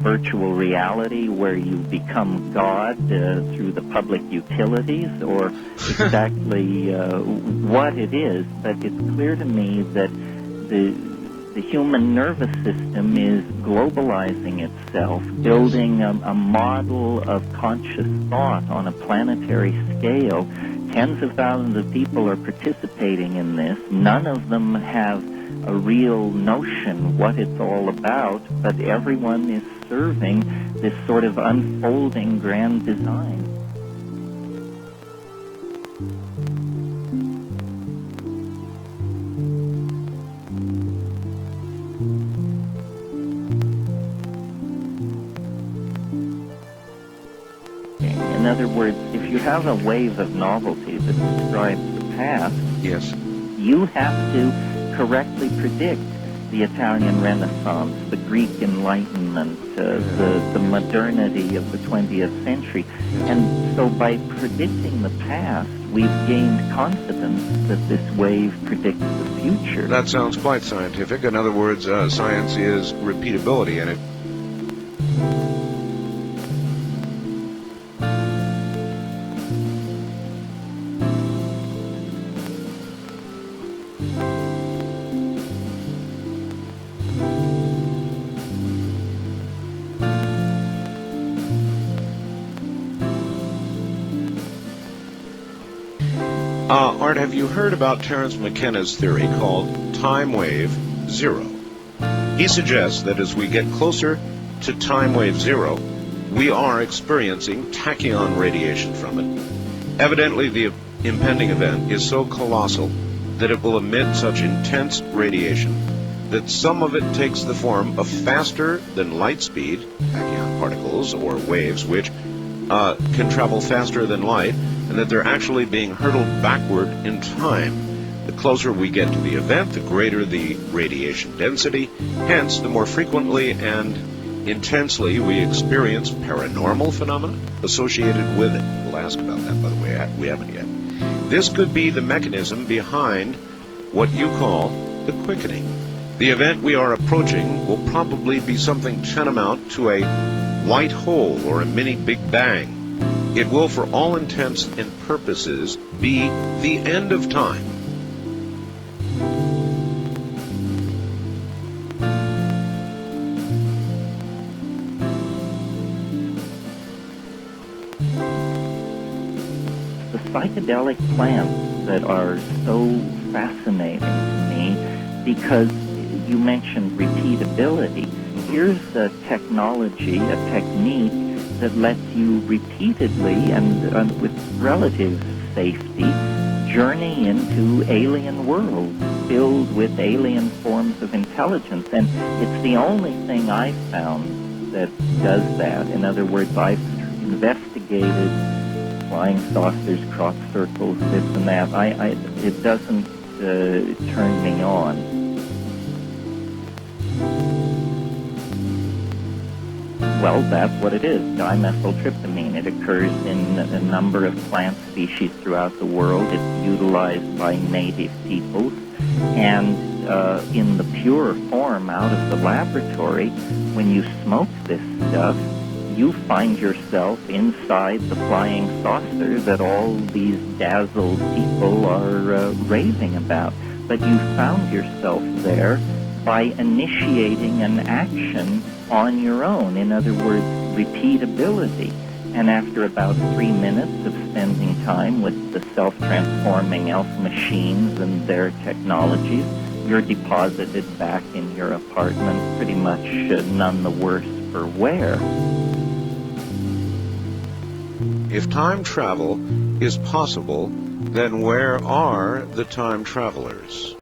virtual reality where you become God through the public utilities, or exactly what it is. But it's clear to me that the human nervous system is globalizing itself, building a model of conscious thought on a planetary scale. Tens of thousands of people are participating in this. None of them have a real notion what it's all about, but everyone is serving this sort of unfolding grand design. In other words, if you have a wave of novelty that describes the past, yes, you have to correctly predict the Italian Renaissance, the Greek Enlightenment, the modernity of the 20th century. And so by predicting the past, we've gained confidence that this wave predicts the future. That sounds quite scientific. In other words, science is repeatability, and it Art, have you heard about Terence Mckenna's theory called time wave zero? He suggests that as we get closer to time wave zero, we are experiencing tachyon radiation from it. Evidently, the impending event is so colossal that it will emit such intense radiation that some of it takes the form of faster than light speed tachyon particles or waves, which can travel faster than light, and that they're actually being hurtled backward in time. The closer we get to the event, the greater the radiation density. Hence, the more frequently and intensely we experience paranormal phenomena associated with it. We'll ask about that, by the way. We haven't yet. This could be the mechanism behind what you call the quickening. The event we are approaching will probably be something tantamount to a white hole or a mini Big Bang. It will, for all intents and purposes, be the end of time. The psychedelic plants that are so fascinating to me, because you mentioned repeatability. Here's a technology, a technique that lets you repeatedly and with relative safety journey into alien worlds filled with alien forms of intelligence. And it's the only thing I've found that does that. In other words, I've investigated flying saucers, crop circles, this and that. It doesn't turn me on. Well, that's what it is, dimethyltryptamine. It occurs in a number of plant species throughout the world. It's utilized by native peoples. And in the pure form out of the laboratory, when you smoke this stuff, you find yourself inside the flying saucer that all these dazzled people are raving about. But you found yourself there by initiating an action on your own. In other words, repeatability. And after about 3 minutes of spending time with the self-transforming elf machines and their technologies, you're deposited back in your apartment, pretty much none the worse for wear. If time travel is possible, then where are the time travelers?